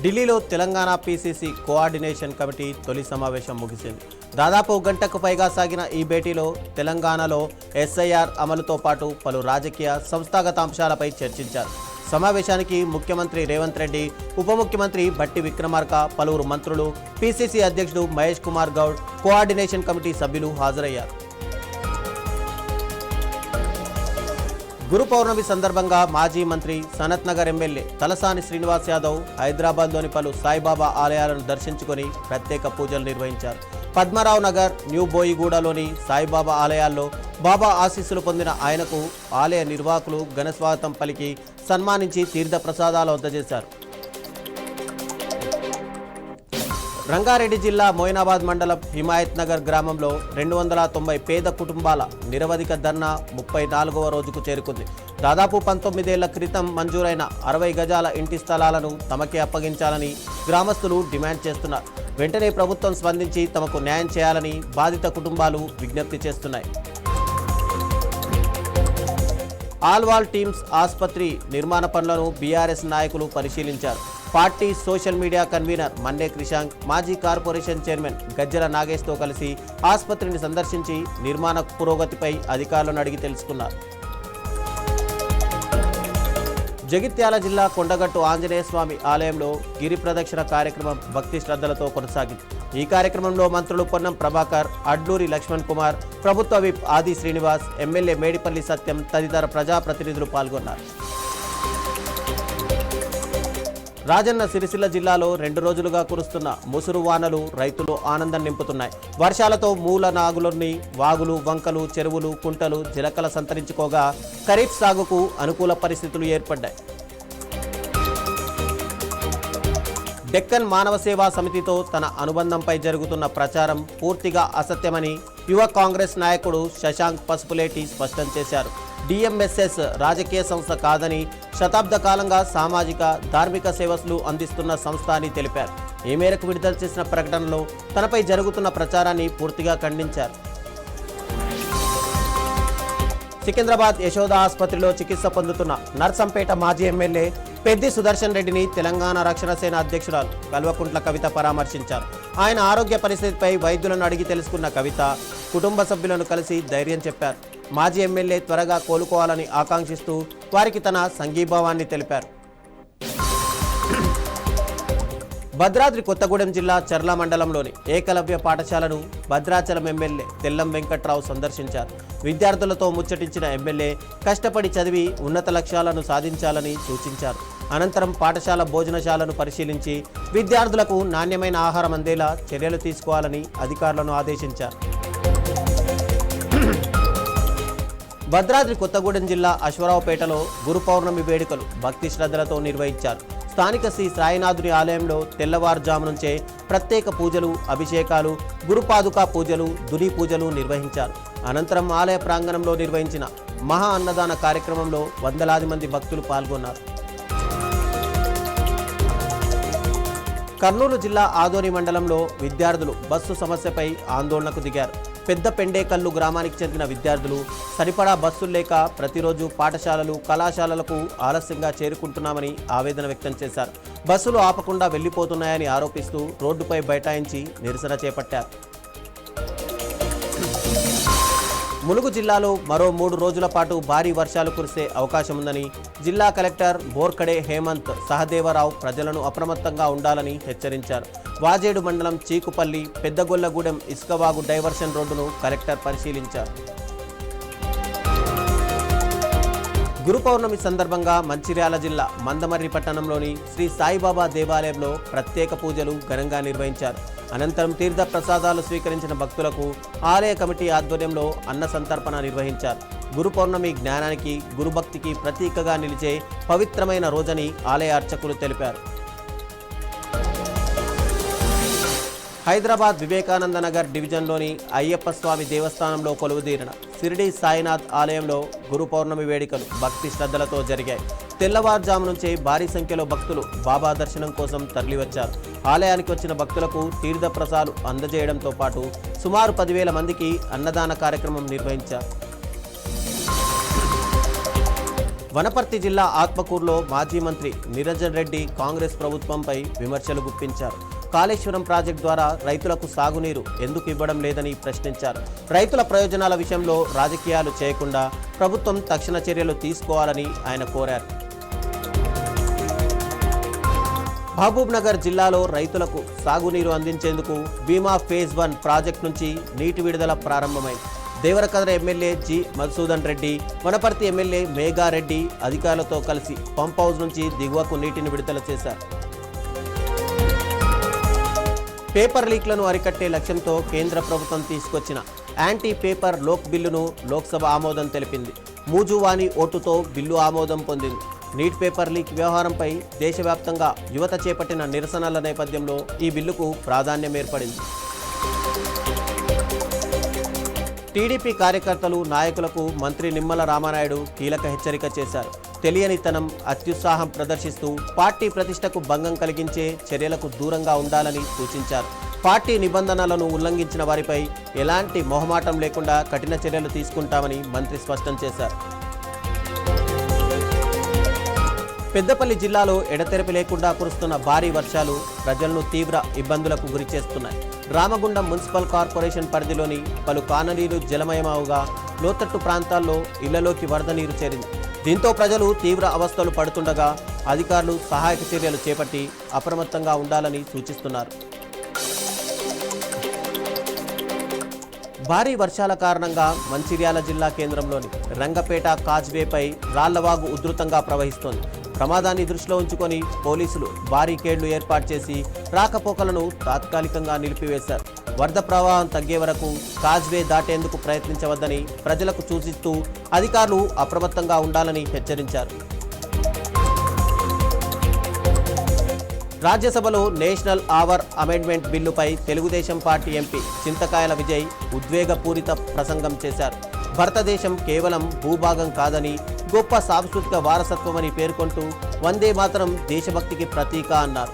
ఢిల్లీలో Telangana PCC coordination committee తొలి సమావేశం ముగిసింది. దాదాపు గంటకు పైగా సాగిన ఈ భేటీలో తెలంగాణలో ఎస్ఐఆర్ అమలుతో పాటు పలు రాజకీయ సంస్థాగత అంశాలపై చర్చించారు. సమావేశానికి ముఖ్యమంత్రి రేవంత్ రెడ్డి, ఉప ముఖ్యమంత్రి బట్టి విక్రమార్క, పలువురు మంత్రులు, పీసీసీ అధ్యక్షుడు మహేష్ కుమార్ గౌడ్, కోఆర్డినేషన్ కమిటీ సభ్యులు హాజరయ్యారు. గురు పౌర్ణమి సందర్భంగా మాజీ మంత్రి సనత్ నగర్ ఎమ్మెల్యే తలసాని శ్రీనివాస్ యాదవ్ హైదరాబాద్లోని పలు సాయిబాబా ఆలయాలను దర్శించుకొని ప్రత్యేక పూజలు నిర్వహించారు. పద్మరావు నగర్, న్యూ బోయిగూడలోని సాయిబాబా ఆలయాల్లో బాబా ఆశీస్సులు పొందిన ఆయనకు ఆలయ నిర్వాహకులు ఘనస్వాగతం పలికి సన్మానించి తీర్థ ప్రసాదాలు అందజేశారు. రంగారెడ్డి జిల్లా మోయినాబాద్ మండలం హిమాయత్ నగర్ గ్రామంలో 290 పేద కుటుంబాల నిరవధిక ధర్నా 34వ రోజుకు చేరుకుంది. దాదాపు 19 ఏళ్ల క్రితం మంజూరైన 60 గజాల ఇంటి స్థలాలను తమకే అప్పగించాలని గ్రామస్తులు డిమాండ్ చేస్తున్నారు. వెంటనే ప్రభుత్వం స్పందించి తమకు న్యాయం చేయాలని బాధిత కుటుంబాలు విజ్ఞప్తి చేస్తున్నాయి. ఆల్వాల్ టీమ్స్ ఆసుపత్రి నిర్మాణ పనులను బీఆర్ఎస్ నాయకులు పరిశీలించారు. పార్టీ సోషల్ మీడియా కన్వీనర్ మన్నే క్రిషాంక్, మాజీ కార్పొరేషన్ చైర్మన్ గజ్జల నాగేష్తో కలిసి ఆసుపత్రిని సందర్శించి నిర్మాణ పురోగతిపై అధికారులను అడిగి తెలుసుకున్నారు. జగిత్యాల జిల్లా కొండగట్టు ఆంజనేయ స్వామి ఆలయంలో గిరి ప్రదక్షిణ కార్యక్రమం భక్తి శ్రద్ధలతో కొనసాగింది. ఈ కార్యక్రమంలో మంత్రులు పొన్నం ప్రభాకర్, అడ్లూరి లక్ష్మణ్ కుమార్, ప్రభుత్వ విప్ ఆది శ్రీనివాస్, ఎమ్మెల్యే మేడిపల్లి సత్యం తదితర ప్రజాప్రతినిధులు పాల్గొన్నారు. రాజన్న సిరిసిల్ల జిల్లాలో 2 రోజులుగా కురుస్తున్న ముసురు వానలు రైతులు ఆనందం నింపుతున్నాయి. వర్షాలతో మూల నాగులోని వాగులు, వంకలు, చెరువులు, కుంటలు జలకల సంతరించుకోగా ఖరీఫ్ సాగుకు అనుకూల పరిస్థితులు ఏర్పడ్డాయి. డెక్కన్ మానవ సేవా సమితితో తన అనుబంధంపై జరుగుతున్న ప్రచారం పూర్తిగా అసత్యమని యువ కాంగ్రెస్ నాయకుడు శశాంక్ పసుపులేటి స్పష్టం చేశారు. డిఎంఎస్ఎస్ రాజకీయ సంస్థ కాదని, శతాబ్ద కాలంగా సామాజిక, ధార్మిక సేవలు అందిస్తున్న సంస్థ అని తెలిపారు. ఈ మేరకు విడుదల చేసిన ప్రకటనలో తనపై జరుగుతున్న ప్రచారాన్ని పూర్తిగా ఖండించారు. సికింద్రాబాద్ యశోద ఆసుపత్రిలో చికిత్స పొందుతున్న నర్సంపేట మాజీ ఎమ్మెల్యే పెద్ది సుదర్శన్ రెడ్డిని తెలంగాణ రక్షణ సేన అధ్యక్షురాలు కల్వకుంట్ల కవిత పరామర్శించారు. ఆయన ఆరోగ్య పరిస్థితిపై వైద్యులను అడిగి తెలుసుకున్న కవిత కుటుంబ సభ్యులను కలిసి ధైర్యం చెప్పారు. మాజీ ఎమ్మెల్యే త్వరగా కోలుకోవాలని ఆకాంక్షిస్తూ వారికి తన సంఘీభావాన్ని తెలిపారు. భద్రాద్రి కొత్తగూడెం జిల్లా చర్ల మండలంలోని ఏకలవ్య పాఠశాలను భద్రాచలం ఎమ్మెల్యే తెల్లం వెంకట్రావు సందర్శించారు. విద్యార్థులతో ముచ్చటించిన ఎమ్మెల్యే కష్టపడి చదివి ఉన్నత లక్ష్యాలను సాధించాలని సూచించారు. అనంతరం పాఠశాల భోజనశాలను పరిశీలించి విద్యార్థులకు నాణ్యమైన ఆహారం అందేలా చర్యలు తీసుకోవాలని అధికారులను ఆదేశించారు. భద్రాద్రి కొత్తగూడెం జిల్లా అశ్వరావుపేటలో గురు పౌర్ణమి వేడుకలు భక్తి శ్రద్ధలతో నిర్వహించారు. స్థానిక శ్రీ సాయినాథుని ఆలయంలో తెల్లవారుజాము నుంచే ప్రత్యేక పూజలు, అభిషేకాలు, గురుపాదుకా పూజలు, దుని పూజలు నిర్వహించారు. అనంతరం ఆలయ ప్రాంగణంలో నిర్వహించిన మహా అన్నదాన కార్యక్రమంలో వందలాది మంది భక్తులు పాల్గొన్నారు. కర్నూలు జిల్లా ఆదోని మండలంలో విద్యార్థులు బస్సు సమస్యపై ఆందోళనకు దిగారు. పెద్ద పెండేకల్లు గ్రామానికి చెందిన విద్యార్థులు సరిపడా బస్సులు లేక ప్రతిరోజు పాఠశాలలు, కళాశాలలకు ఆలస్యంగా చేరుకుంటున్నామని ఆవేదన వ్యక్తం చేశారు. బస్సులు ఆపకుండా వెళ్లిపోతున్నాయని ఆరోపిస్తూ రోడ్డుపై బైఠాయించి నిరసన చేపట్టారు. ములుగు జిల్లాలో మరో 3 రోజుల పాటు భారీ వర్షాలు కురిసే అవకాశం ఉందని జిల్లా కలెక్టర్ బోర్కడే హేమంత్ సహదేవరావు ప్రజలను అప్రమత్తంగా ఉండాలని హెచ్చరించారు. వాజేడు మండలం చీకుపల్లి, పెద్దగొల్లగూడెం ఇసుకవాగు డైవర్షన్ రోడ్డును కలెక్టర్ పరిశీలించారు. గురు పౌర్ణమి సందర్భంగా మంచిర్యాల జిల్లా మందమర్రి పట్టణంలోని శ్రీ సాయిబాబా దేవాలయంలో ప్రత్యేక పూజలు ఘనంగా నిర్వహించారు. అనంతరం తీర్థ ప్రసాదాలు స్వీకరించిన భక్తులకు ఆలయ కమిటీ ఆధ్వర్యంలో అన్న సంతర్పణ నిర్వహించారు. గురు పౌర్ణమి జ్ఞానానికి, గురుభక్తికి ప్రతీకగా నిలిచే పవిత్రమైన రోజని ఆలయ అర్చకులు తెలిపారు. హైదరాబాద్ వివేకానంద నగర్ డివిజన్లోని అయ్యప్ప స్వామి దేవస్థానంలో కొలువుదీరిన షిరిడి సాయినాథ్ ఆలయంలో గురు పౌర్ణమి వేడుకలు భక్తి శ్రద్ధలతో జరిగాయి. తెల్లవారుజాము నుంచే భారీ సంఖ్యలో భక్తులు బాబా దర్శనం కోసం తరలివచ్చారు. ఆలయానికి వచ్చిన భక్తులకు తీర్థ ప్రసాదాలు అందజేయడంతో పాటు సుమారు 10,000 మందికి అన్నదాన కార్యక్రమం నిర్వహించారు. వనపర్తి జిల్లా ఆత్మకూరులో మాజీ మంత్రి నిరంజన్ రెడ్డి కాంగ్రెస్ ప్రభుత్వంపై విమర్శలు గుప్పించారు. కాళేశ్వరం ప్రాజెక్టు ద్వారా రైతులకు సాగునీరు ఎందుకు ఇవ్వడం లేదని ప్రశ్నించారు. రైతుల ప్రయోజనాల విషయంలో రాజకీయాలు చేయకుండా ప్రభుత్వం తక్షణ చర్యలు తీసుకోవాలని ఆయన కోరారు. మహబూబ్ నగర్ జిల్లాలో రైతులకు సాగునీరు అందించేందుకు భీమా ఫేజ్ 1 ప్రాజెక్టు నుంచి నీటి విడుదల ప్రారంభమైంది. Devarakadra MLA G Madhusudan Reddy, Wanaparthy MLA Megha Reddy అధికారులతో కలిసి పంప్ హౌస్ నుంచి దిగువకు నీటిని విడుదల చేశారు. పేపర్ లీక్లను అరికట్టే లక్ష్యంతో కేంద్ర ప్రభుత్వం తీసుకొచ్చిన యాంటీ పేపర్ లోక్ బిల్లును లోక్సభ ఆమోదం తెలిపింది. మూజువాణి ఓటుతో బిల్లు ఆమోదం పొందింది. నీట్ పేపర్ లీక్ వ్యవహారంపై దేశవ్యాప్తంగా యువత చేపట్టిన నిరసనల నేపథ్యంలో ఈ బిల్లుకు ప్రాధాన్యం ఏర్పడింది. టీడీపీ కార్యకర్తలు, నాయకులకు మంత్రి నిమ్మల రామానాయుడు కీలక హెచ్చరిక చేశారు. తెలియనితనం, అత్యుత్సాహం ప్రదర్శిస్తూ పార్టీ ప్రతిష్టకు భంగం కలిగించే చర్యలకు దూరంగా ఉండాలని సూచించారు. పార్టీ నిబంధనలను ఉల్లంఘించిన వారిపై ఎలాంటి మొహమాటం లేకుండా కఠిన చర్యలు తీసుకుంటామని మంత్రి స్పష్టం చేశారు. పెద్దపల్లి జిల్లాలో ఎడతెరిపి లేకుండా కురుస్తున్న భారీ వర్షాలు ప్రజలను తీవ్ర ఇబ్బందులకు గురిచేస్తున్నాయి. రామగుండం మున్సిపల్ కార్పొరేషన్ పరిధిలోని పలు కాలనీలు జలమయమవుగా లోతట్టు ప్రాంతాల్లో ఇళ్లలోకి వరద నీరు చేరింది. దీంతో ప్రజలు తీవ్ర అవస్థలు పడుతుండగా అధికారులు సహాయక చర్యలు చేపట్టి అప్రమత్తంగా ఉండాలని సూచిస్తున్నారు. భారీ వర్షాల కారణంగా మంచిర్యాల జిల్లా కేంద్రంలోని రంగపేట కాజ్వేపై రాళ్లవాగు ఉధృతంగా ప్రవహిస్తోంది. ప్రమాదాన్ని దృష్టిలో ఉంచుకొని పోలీసులు బారికేడ్లు ఏర్పాటు చేసి రాకపోకలను తాత్కాలికంగా నిలిపివేశారు. వరద ప్రవాహం తగ్గే వరకు కాజ్వే దాటేందుకు ప్రయత్నించవద్దని ప్రజలకు సూచిస్తూ అధికారులు అప్రమత్తంగా ఉండాలని హెచ్చరించారు. రాజ్యసభలో నేషనల్ అవర్ అమెండ్మెంట్ బిల్లుపై తెలుగుదేశం పార్టీ ఎంపీ చింతకాయల విజయ్ ఉద్వేగపూరిత ప్రసంగం చేశారు. భారతదేశం కేవలం భూభాగం కాదని, గొప్ప సాంస్కృతిక వారసత్వమని పేర్కొంటూ వందే మాతరం దేశభక్తికి ప్రతీక అన్నారు.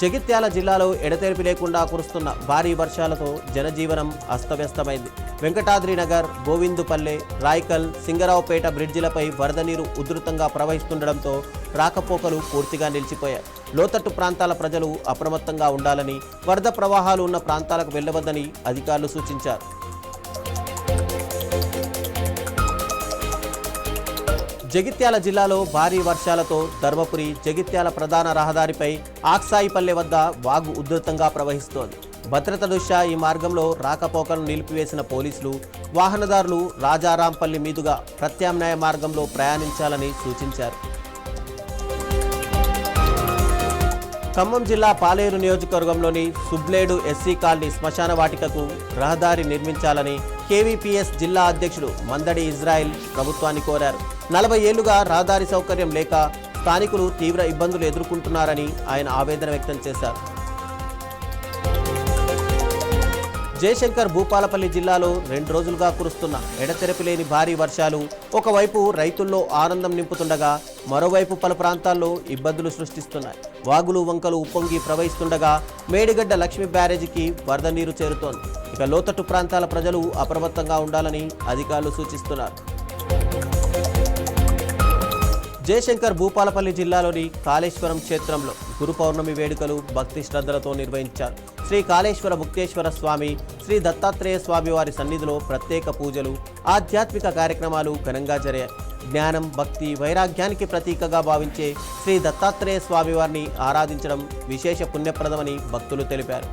జగిత్యాల జిల్లాలో ఎడతెరిపి లేకుండా కురుస్తున్న భారీ వర్షాలతో జనజీవనం అస్తవ్యస్తమైంది. వెంకటాద్రి నగర్, గోవిందుపల్లె, రాయ్కల్, సింగరావుపేట బ్రిడ్జిలపై వరద నీరు ఉధృతంగా ప్రవహిస్తుండటంతో రాకపోకలు పూర్తిగా నిలిచిపోయాయి. లోతట్టు ప్రాంతాల ప్రజలు అప్రమత్తంగా ఉండాలని, వరద ప్రవాహాలు ఉన్న ప్రాంతాలకు వెళ్లవద్దని అధికారులు సూచించారు. జగిత్యాల జిల్లాలో భారీ వర్షాలతో ధర్మపురి జగిత్యాల ప్రధాన రహదారిపై ఆక్సాయిపల్లె వద్ద వాగు ఉధృతంగా ప్రవహిస్తోంది. భద్రత దృష్ట్యా ఈ మార్గంలో రాకపోకలను నిలిపివేసిన పోలీసులు వాహనదారులు రాజారాంపల్లి మీదుగా ప్రత్యామ్నాయ మార్గంలో ప్రయాణించాలని సూచించారు. ఖమ్మం జిల్లా పాలేరు నియోజకవర్గంలోని సుబ్లేడు ఎస్సీ కాలనీ శ్మశాన వాటికకు రహదారి నిర్మించాలని కేవీపీఎస్ జిల్లా అధ్యక్షుడు మందడి ఇజ్రాయిల్ ప్రభుత్వాన్ని కోరారు. 40 ఏళ్లుగా రహదారి సౌకర్యం లేక స్థానికులు తీవ్ర ఇబ్బందులు ఎదుర్కొంటున్నారని ఆయన ఆవేదన వ్యక్తం చేశారు. జయశంకర్ భూపాలపల్లి జిల్లాలో 2 రోజులుగా కురుస్తున్న ఎడతెరిపి లేని భారీ వర్షాలు ఒకవైపు రైతుల్లో ఆనందం నింపుతుండగా మరోవైపు పలు ప్రాంతాల్లో ఇబ్బందులు సృష్టిస్తున్నాయి. వాగులు వంకలు ఉప్పొంగి ప్రవహిస్తుండగా మేడిగడ్డ లక్ష్మీ బ్యారేజీకి వరద నీరు చేరుతోంది. ఇక లోతట్టు ప్రాంతాల ప్రజలు అప్రమత్తంగా ఉండాలని అధికారులు సూచిస్తున్నారు. జయశంకర్ భూపాలపల్లి జిల్లాలోని కాళేశ్వరం క్షేత్రంలో గురు పౌర్ణమి వేడుకలు భక్తి శ్రద్ధలతో నిర్వహించారు. శ్రీ కాళేశ్వర ముక్తేశ్వర స్వామి, శ్రీ దత్తాత్రేయ స్వామి వారి సన్నిధిలో ప్రత్యేక పూజలు, ఆధ్యాత్మిక కార్యక్రమాలు ఘనంగా జరిగాయి. జ్ఞానం, భక్తి, వైరాగ్యానికి ప్రతీకగా భావించే శ్రీ దత్తాత్రేయ స్వామి వారిని ఆరాధించడం విశేష పుణ్యప్రదమని భక్తులు తెలిపారు.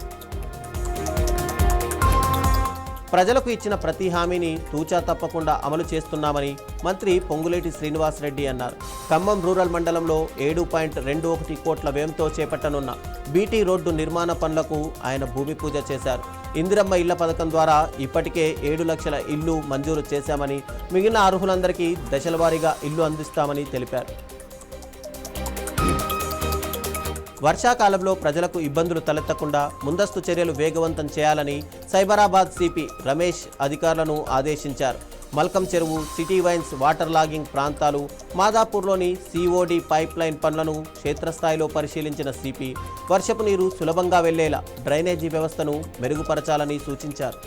ప్రజలకు ఇచ్చిన ప్రతి హామీని తూచా తప్పకుండా అమలు చేస్తున్నామని మంత్రి పొంగులేటి శ్రీనివాసరెడ్డి అన్నారు. ఖమ్మం రూరల్ మండలంలో 7.21 కోట్ల వ్యయంతో చేపట్టనున్న బీటీ రోడ్డు నిర్మాణ పనులకు ఆయన భూమి పూజ చేశారు. ఇందిరమ్మ ఇళ్ల పథకం ద్వారా ఇప్పటికే 7 లక్షల ఇళ్లు మంజూరు చేశామని, మిగిలిన అర్హులందరికీ దశలవారీగా ఇళ్లు అందిస్తామని తెలిపారు. వర్షాకాలంలో ప్రజలకు ఇబ్బందులు తలెత్తకుండా ముందస్తు చర్యలు వేగవంతం చేయాలని సైబరాబాద్ సిపి రమేష్ అధికారులను ఆదేశించారు. మల్కం చెరువు, సిటీ వైన్స్ వాటర్ లాగింగ్ ప్రాంతాలు, మాదాపూర్లోని సిఓడి పైప్ లైన్ పనులను క్షేత్రస్థాయిలో పరిశీలించిన సిపి వర్షపు నీరు సులభంగా వెళ్లేలా డ్రైనేజీ వ్యవస్థను మెరుగుపరచాలని సూచించారు.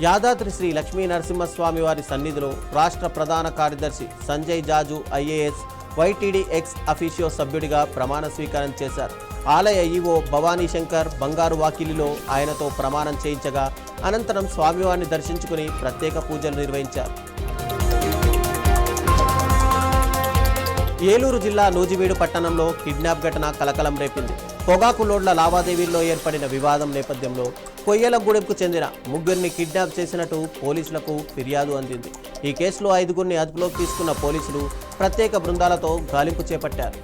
యాదాద్రి శ్రీ లక్ష్మీ నరసింహస్వామి వారి సన్నిధిలో రాష్ట్ర ప్రధాన కార్యదర్శి సంజయ్ జాజు ఐఏఎస్ వైటీడీ ఎక్స్ అఫీషియో సభ్యుడిగా ప్రమాణ స్వీకారం చేశారు. ఆలయ ఈవో భవానీ శంకర్ బంగారు వాకిలిలో ఆయనతో ప్రమాణం చేయించగా అనంతరం స్వామివారిని దర్శించుకుని ప్రత్యేక పూజలు నిర్వహించారు. ఏలూరు జిల్లా నూజివీడు పట్టణంలో కిడ్నాప్ ఘటన కలకలం రేపింది. పొగాకు లోడ్ల లావాదేవీల్లో ఏర్పడిన వివాదం నేపథ్యంలో కొయ్యలగూడెంకు చెందిన ముగ్గురిని కిడ్నాప్ చేసినట్టు పోలీసులకు ఫిర్యాదు అందింది. ఈ కేసులో 5గురిని అదుపులోకి తీసుకున్న పోలీసులు ప్రత్యేక బృందాలతో గాలింపు చేపట్టారు.